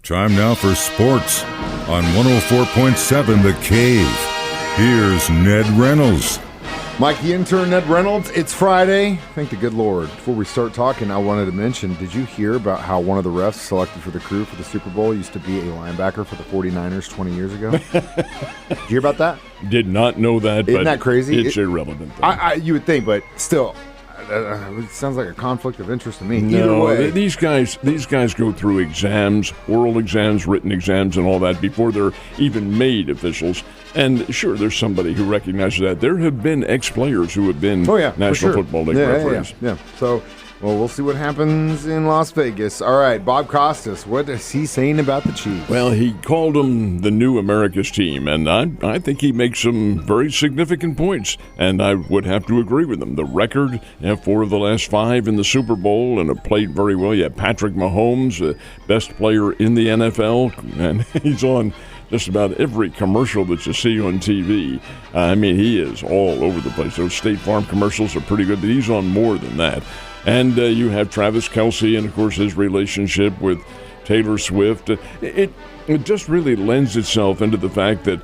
Time now for sports on 104.7 The Cave. Here's Ned Reynolds. Mike the intern, Ned Reynolds. It's Friday. Thank the good Lord. Before we start talking, I wanted to mention, did you hear about how one of the refs selected for the crew for the Super Bowl used to be a linebacker for the 49ers 20 years ago? Did you hear about that? Did not know that. Isn't that crazy? It's irrelevant. You would think, but still, it sounds like a conflict of interest to me. No, either way. These guys go through exams, oral exams, written exams, and all that before they're even made officials. And sure, there's somebody who recognizes that. There have been ex-players who have been National Football League referees. Yeah. So, we'll see what happens in Las Vegas. All right, Bob Costas, what is he saying about the Chiefs? Well, he called them the new America's team, and I think he makes some very significant points, and I would have to agree with him. The record, 4 of the last 5 in the Super Bowl, and have played very well. You have Patrick Mahomes, best player in the NFL, and he's on just about every commercial that you see on TV. I mean, he is all over the place. Those State Farm commercials are pretty good, but he's on more than that. And you have Travis Kelce and, of course, his relationship with Taylor Swift. It just really lends itself into the fact that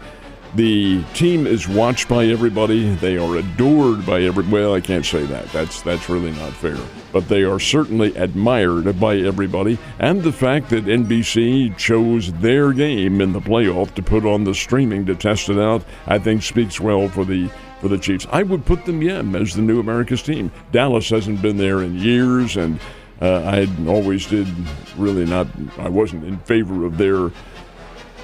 the team is watched by everybody. They are adored by well, I can't say that. That's really not fair. But they are certainly admired by everybody. And the fact that NBC chose their game in the playoff to put on the streaming to test it out, I think speaks well for the Chiefs. I would put them, as the new America's team. Dallas hasn't been there in years, and I wasn't in favor of their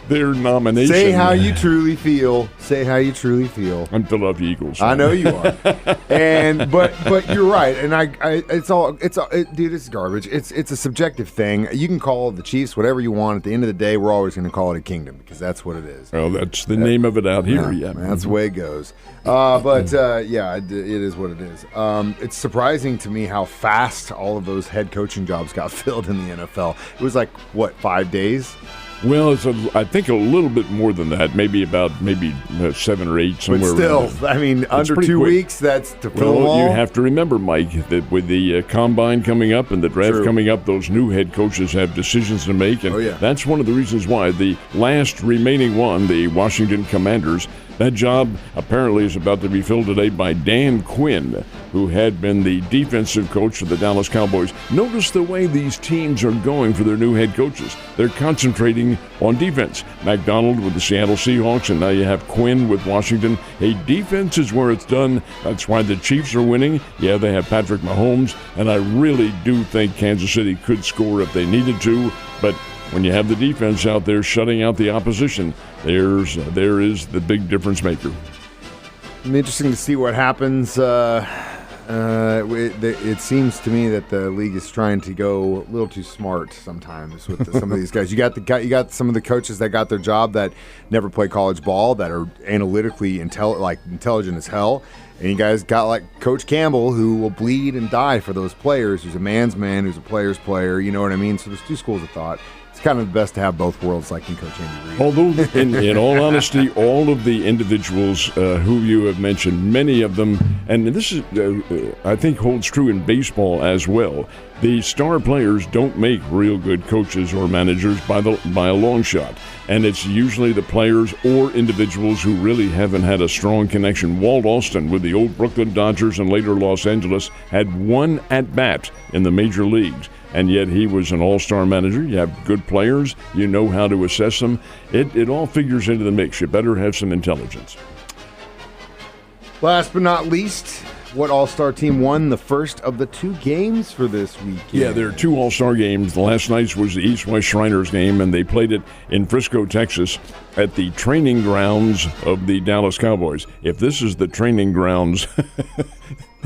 nomination. Say how you truly feel. Say how you truly feel. I'm Philadelphia Eagles. I know you are. But you're right. And dude, it's garbage. It's a subjective thing. You can call the Chiefs whatever you want. At the end of the day, we're always going to call it a kingdom because that's what it is. Well, that's the name of it out here. Yeah. That's the way it goes. It is what it is. It's surprising to me how fast all of those head coaching jobs got filled in the NFL. It was 5 days? Well, I think a little bit more than that, maybe 7 or 8 somewhere. But still, under 2 weeks, that's to fill them all. You have to remember, Mike, that with the combine coming up and the draft coming up, those new head coaches have decisions to make, and that's one of the reasons why the last remaining one, the Washington Commanders, that job apparently is about to be filled today by Dan Quinn, who had been the defensive coach of the Dallas Cowboys. Notice the way these teams are going for their new head coaches. They're concentrating on defense. McDonald with the Seattle Seahawks, and now you have Quinn with Washington. Hey, defense is where it's done. That's why the Chiefs are winning. Yeah, they have Patrick Mahomes, and I really do think Kansas City could score if they needed to, but when you have the defense out there shutting out the opposition, there is the big difference maker. It'll be interesting to see what happens. It seems to me that the league is trying to go a little too smart sometimes with some of these guys. You got some of the coaches that got their job that never play college ball, that are analytically intelligent as hell. And you guys got like Coach Campbell, who will bleed and die for those players, who's a man's man, who's a player's player. You know what I mean? So there's two schools of thought. It's kind of the best to have both worlds, like in Coach Andy Reid. Although, in all honesty, all of the individuals who you have mentioned, many of them, and this is, I think, holds true in baseball as well. The star players don't make real good coaches or managers by a long shot. And it's usually the players or individuals who really haven't had a strong connection. Walt Austin with the old Brooklyn Dodgers and later Los Angeles had one at-bat in the major leagues. And yet he was an all-star manager. You have good players. You know how to assess them. It all figures into the mix. You better have some intelligence. Last but not least, what all-star team won the first of the 2 games for this weekend? Yeah, there are 2 all-star games. The last night's was the East-West Shriners game, and they played it in Frisco, Texas, at the training grounds of the Dallas Cowboys. If this is the training grounds,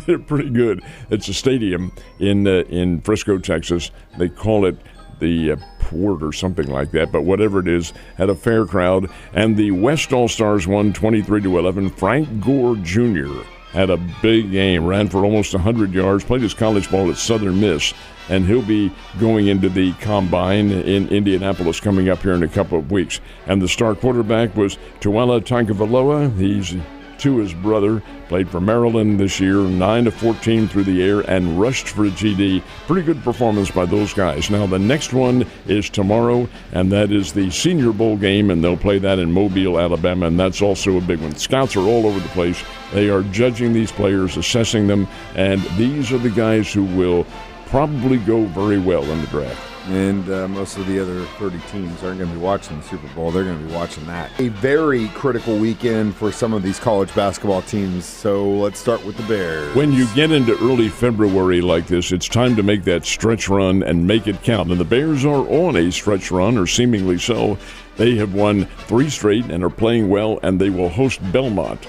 they're pretty good. It's a stadium in Frisco, Texas. They call it the Port or something like that, but whatever it is, had a fair crowd. And the West All-Stars won 23-11. Frank Gore Jr. had a big game, ran for almost 100 yards, played his college ball at Southern Miss, and he'll be going into the Combine in Indianapolis coming up here in a couple of weeks. And the star quarterback was Tuala Tagovailoa. He's to his brother. Played for Maryland this year, 9 of 14 through the air, and rushed for a GD. Pretty good performance by those guys. Now, the next one is tomorrow, and that is the Senior Bowl game, and they'll play that in Mobile, Alabama, and that's also a big one. Scouts are all over the place. They are judging these players, assessing them, and these are the guys who will probably go very well in the draft. And most of the other 30 teams aren't going to be watching the Super Bowl. They're going to be watching that. A very critical weekend for some of these college basketball teams. So let's start with the Bears. When you get into early February like this, it's time to make that stretch run and make it count. And the Bears are on a stretch run, or seemingly so. They have won 3 straight and are playing well, and they will host Belmont.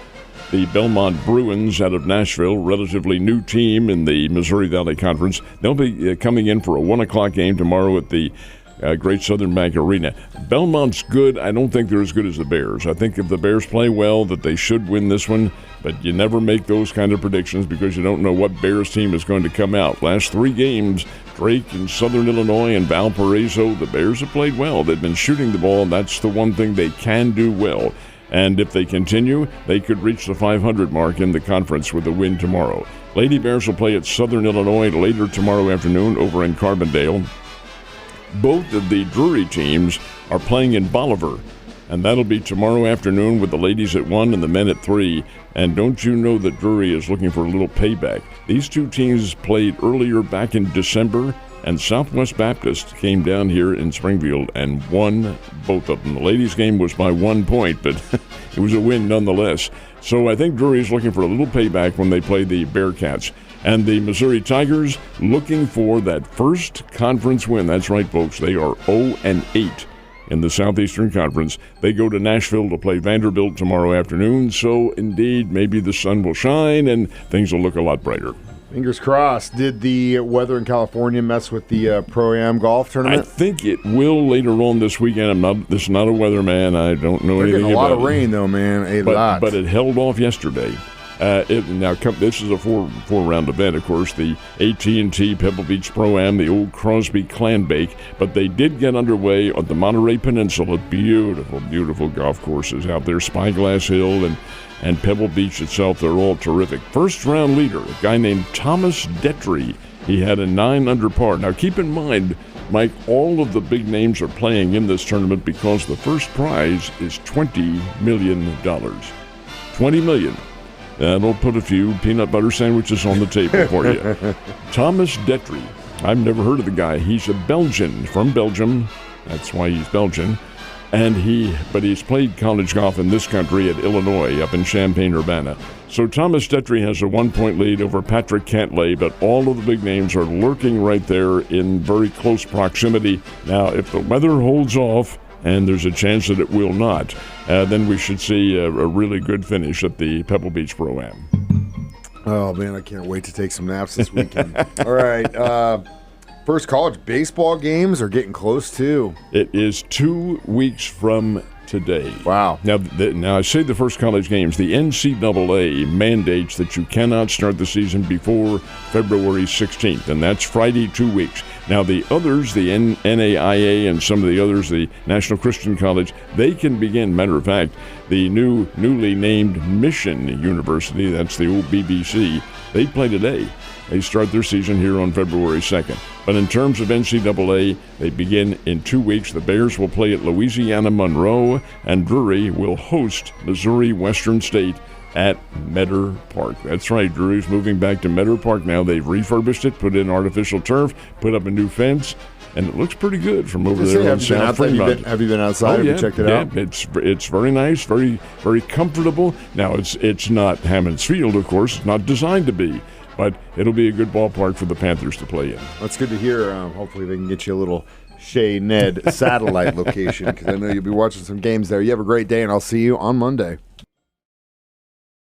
The Belmont Bruins out of Nashville, relatively new team in the Missouri Valley Conference. They'll be coming in for a 1 o'clock game tomorrow at the Great Southern Bank Arena. Belmont's good. I don't think they're as good as the Bears. I think if the Bears play well, that they should win this one, but you never make those kind of predictions because you don't know what Bears team is going to come out. Last 3 games, Drake and Southern Illinois and Valparaiso, the Bears have played well. They've been shooting the ball, and that's the one thing they can do well. And if they continue, they could reach the 500 mark in the conference with a win tomorrow. Lady Bears will play at Southern Illinois later tomorrow afternoon over in Carbondale. Both of the Drury teams are playing in Bolivar, and that'll be tomorrow afternoon with the ladies at 1 and the men at 3. And don't you know that Drury is looking for a little payback? These 2 teams played earlier back in December, and Southwest Baptist came down here in Springfield and won both of them. The ladies' game was by 1 point, but it was a win nonetheless. So I think Drury's looking for a little payback when they play the Bearcats. And the Missouri Tigers looking for that first conference win. That's right, folks. They are 0-8 in the Southeastern Conference. They go to Nashville to play Vanderbilt tomorrow afternoon. So, indeed, maybe the sun will shine and things will look a lot brighter. Fingers crossed. Did the weather in California mess with the Pro-Am golf tournament? I think it will later on this weekend. This is not a weatherman. I don't know anything about it. A lot of rain, though, man. A lot. But it held off yesterday. This is a four-round event, of course, the AT&T Pebble Beach Pro-Am, the old Crosby Clan Bake, but they did get underway on the Monterey Peninsula. Beautiful, beautiful golf courses out there, Spyglass Hill and Pebble Beach itself. They're all terrific. First-round leader, a guy named Thomas Detry. He had a 9 under par. Now, keep in mind, Mike, all of the big names are playing in this tournament because the first prize is $20 million. $20 million. That'll put a few peanut butter sandwiches on the table for you. Thomas Detry. I've never heard of the guy. He's a Belgian, from Belgium. That's why he's Belgian. But he's played college golf in this country at Illinois, up in Champaign-Urbana. So Thomas Detry has a 1-point lead over Patrick Cantlay, but all of the big names are lurking right there in very close proximity. Now, if the weather holds off, and there's a chance that it will not, then we should see a really good finish at the Pebble Beach Pro-Am. Oh, man, I can't wait to take some naps this weekend. All right. First college baseball games are getting close, too. It is 2 weeks from today. Wow. Now I say the first college games. The NCAA mandates that you cannot start the season before February 16th, and that's Friday, 2 weeks. Now the others, the NAIA and some of the others, the National Christian College, they can begin. Matter of fact, the newly named Mission University, that's the old BBC, they play today. They start their season here on February 2nd. But in terms of NCAA, they begin in 2 weeks. The Bears will play at Louisiana Monroe, and Drury will host Missouri Western State at Metter Park. That's right, Drury's moving back to Metter Park now. They've refurbished it, put in artificial turf, put up a new fence, and it looks pretty good from over there on South Fremont. Have you been outside? Have you checked it out? It's very nice, very, very comfortable. Now, it's not Hammond's Field, of course. It's not designed to be. But it'll be a good ballpark for the Panthers to play in. That's good to hear. Hopefully they can get you a little Shea Ned satellite location, because I know you'll be watching some games there. You have a great day, and I'll see you on Monday.